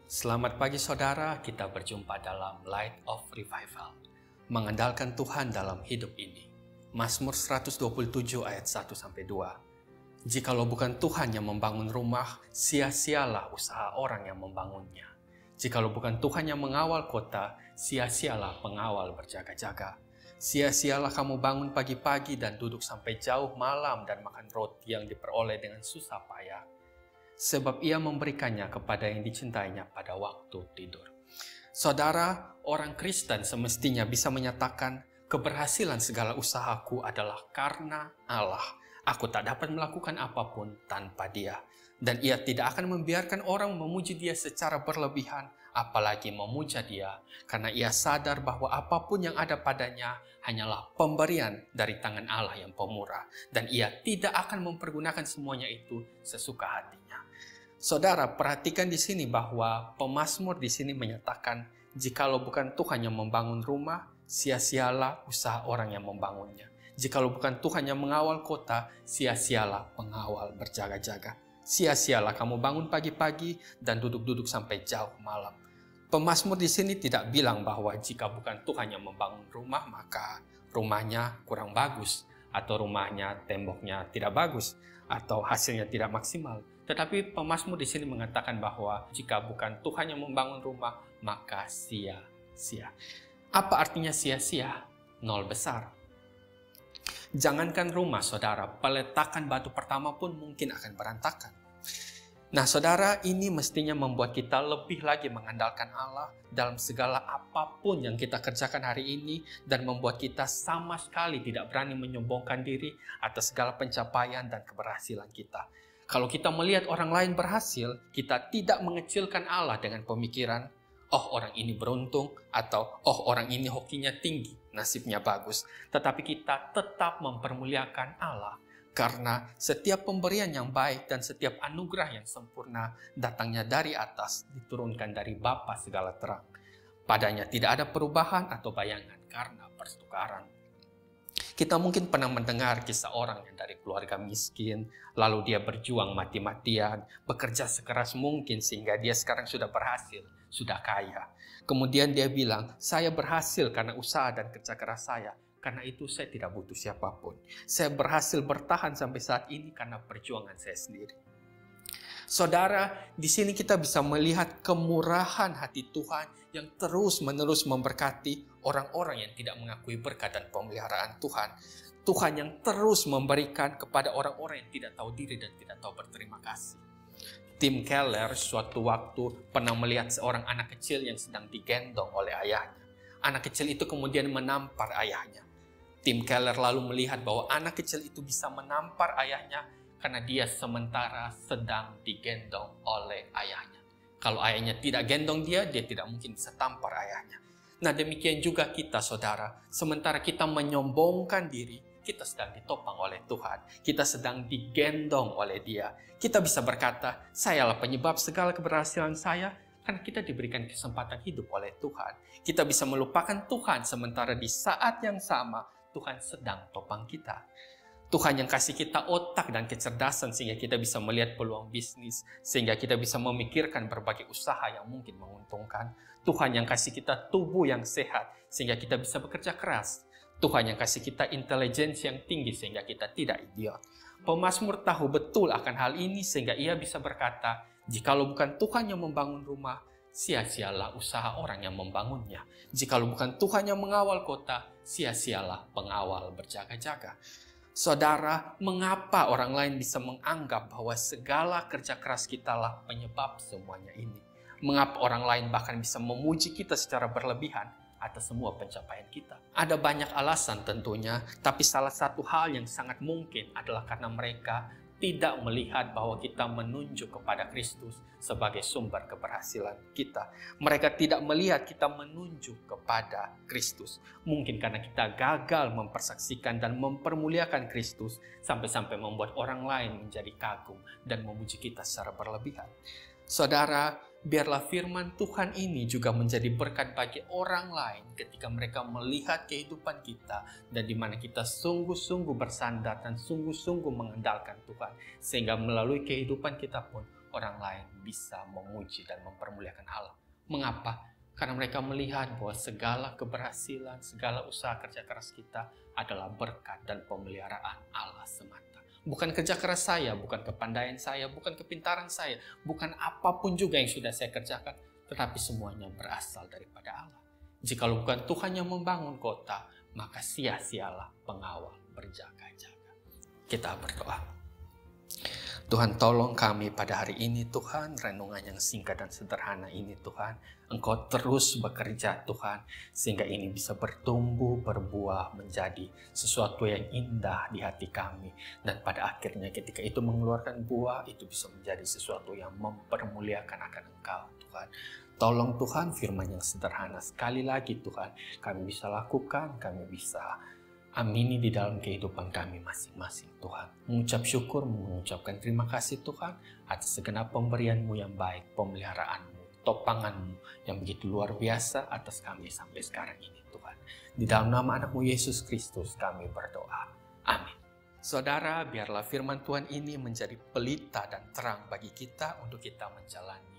Selamat pagi saudara, kita berjumpa dalam Light of Revival. Mengandalkan Tuhan dalam hidup ini. Mazmur 127 ayat 1-2. Jikalau bukan Tuhan yang membangun rumah, sia-sialah usaha orang yang membangunnya. Jikalau bukan Tuhan yang mengawal kota, sia-sialah pengawal berjaga-jaga. Sia-sialah kamu bangun pagi-pagi dan duduk sampai jauh malam dan makan roti yang diperoleh dengan susah payah. Sebab ia memberikannya kepada yang dicintainya pada waktu tidur. Saudara, orang Kristen semestinya bisa menyatakan keberhasilan segala usahaku adalah karena Allah. Aku tak dapat melakukan apapun tanpa Dia. Dan ia tidak akan membiarkan orang memuji Dia secara berlebihan, apalagi memuja Dia, karena ia sadar bahwa apapun yang ada padanya hanyalah pemberian dari tangan Allah yang pemurah, dan ia tidak akan mempergunakan semuanya itu sesuka hatinya. Saudara, perhatikan di sini bahwa pemazmur di sini menyatakan, jikalau bukan Tuhan yang membangun rumah, sia-sialah usaha orang yang membangunnya. Jikalau bukan Tuhan yang mengawal kota, sia-sialah pengawal berjaga-jaga. Sia-sialah kamu bangun pagi-pagi dan duduk-duduk sampai jauh malam. Pemazmur di sini tidak bilang bahwa jika bukan Tuhan yang membangun rumah, maka rumahnya kurang bagus, atau rumahnya temboknya tidak bagus, atau hasilnya tidak maksimal. Tetapi pemazmur di sini mengatakan bahwa jika bukan Tuhan yang membangun rumah, maka sia-sia. Apa artinya sia-sia? Nol besar. Jangankan rumah, saudara, peletakan batu pertama pun mungkin akan berantakan. Nah, saudara, ini mestinya membuat kita lebih lagi mengandalkan Allah dalam segala apapun yang kita kerjakan hari ini, dan membuat kita sama sekali tidak berani menyombongkan diri atas segala pencapaian dan keberhasilan kita. Kalau kita melihat orang lain berhasil, kita tidak mengecilkan Allah dengan pemikiran, oh orang ini beruntung, atau oh orang ini hokinya tinggi, nasibnya bagus. Tetapi kita tetap mempermuliakan Allah, karena setiap pemberian yang baik dan setiap anugerah yang sempurna datangnya dari atas, diturunkan dari Bapa segala terang. Padanya tidak ada perubahan atau bayangan karena pertukaran. Kita mungkin pernah mendengar kisah orang yang dari keluarga miskin, lalu dia berjuang mati-matian, bekerja sekeras mungkin sehingga dia sekarang sudah berhasil, sudah kaya. Kemudian dia bilang, saya berhasil karena usaha dan kerja keras saya. Karena itu saya tidak butuh siapapun. Saya berhasil bertahan sampai saat ini karena perjuangan saya sendiri. Saudara, di sini kita bisa melihat kemurahan hati Tuhan yang terus-menerus memberkati orang-orang yang tidak mengakui berkat dan pemeliharaan Tuhan. Tuhan yang terus memberikan kepada orang-orang yang tidak tahu diri dan tidak tahu berterima kasih. Tim Keller suatu waktu pernah melihat seorang anak kecil yang sedang digendong oleh ayahnya. Anak kecil itu kemudian menampar ayahnya. Tim Keller lalu melihat bahwa anak kecil itu bisa menampar ayahnya karena dia sementara sedang digendong oleh ayahnya. Kalau ayahnya tidak gendong dia tidak mungkin bisa tampar ayahnya. Nah, demikian juga kita, saudara. Sementara kita menyombongkan diri, kita sedang ditopang oleh Tuhan. Kita sedang digendong oleh Dia. Kita bisa berkata, sayalah penyebab segala keberhasilan saya, karena kita diberikan kesempatan hidup oleh Tuhan. Kita bisa melupakan Tuhan, sementara di saat yang sama, Tuhan sedang topang kita. Tuhan yang kasih kita otak dan kecerdasan sehingga kita bisa melihat peluang bisnis, sehingga kita bisa memikirkan berbagai usaha yang mungkin menguntungkan. Tuhan yang kasih kita tubuh yang sehat sehingga kita bisa bekerja keras. Tuhan yang kasih kita intelijensi yang tinggi sehingga kita tidak idiot. Pemazmur tahu betul akan hal ini sehingga ia bisa berkata, jikalau bukan Tuhan yang membangun rumah, sia-sialah usaha orang yang membangunnya. Jikalau bukan Tuhan yang mengawal kota, sia-sialah pengawal berjaga-jaga. Saudara, mengapa orang lain bisa menganggap bahwa segala kerja keras kita lah penyebab semuanya ini? Mengapa orang lain bahkan bisa memuji kita secara berlebihan atas semua pencapaian kita? Ada banyak alasan tentunya, tapi salah satu hal yang sangat mungkin adalah karena mereka tidak melihat bahwa kita menunjuk kepada Kristus sebagai sumber keberhasilan kita. Mereka tidak melihat kita menunjuk kepada Kristus. Mungkin karena kita gagal mempersaksikan dan mempermuliakan Kristus sampai-sampai membuat orang lain menjadi kagum dan memuji kita secara berlebihan. Saudara, biarlah firman Tuhan ini juga menjadi berkat bagi orang lain ketika mereka melihat kehidupan kita dan di mana kita sungguh-sungguh bersandar dan sungguh-sungguh mengandalkan Tuhan. Sehingga melalui kehidupan kita pun orang lain bisa memuji dan mempermuliakan Allah. Mengapa? Karena mereka melihat bahwa segala keberhasilan, segala usaha kerja keras kita adalah berkat dan pemeliharaan Allah semata. Bukan kerja keras saya, bukan kepandaian saya, bukan kepintaran saya, bukan apapun juga yang sudah saya kerjakan, tetapi semuanya berasal daripada Allah. Jikalau bukan Tuhan yang membangun kota, maka sia-sialah pengawal berjaga-jaga. Kita berdoa. Tuhan, tolong kami pada hari ini Tuhan, renungan yang singkat dan sederhana ini Tuhan, Engkau terus bekerja Tuhan, sehingga ini bisa bertumbuh, berbuah, menjadi sesuatu yang indah di hati kami. Dan pada akhirnya ketika itu mengeluarkan buah, itu bisa menjadi sesuatu yang mempermuliakan akan Engkau Tuhan. Tolong Tuhan, firman yang sederhana sekali lagi Tuhan, kami bisa lakukan, kami bisa amini di dalam kehidupan kami masing-masing Tuhan. Mengucap syukur, mengucapkan terima kasih Tuhan atas segenap pemberian-Mu yang baik, pemeliharaan-Mu, topangan-Mu yang begitu luar biasa atas kami sampai sekarang ini Tuhan. Di dalam nama anak-Mu Yesus Kristus kami berdoa. Amin. Saudara, biarlah firman Tuhan ini menjadi pelita dan terang bagi kita untuk kita menjalani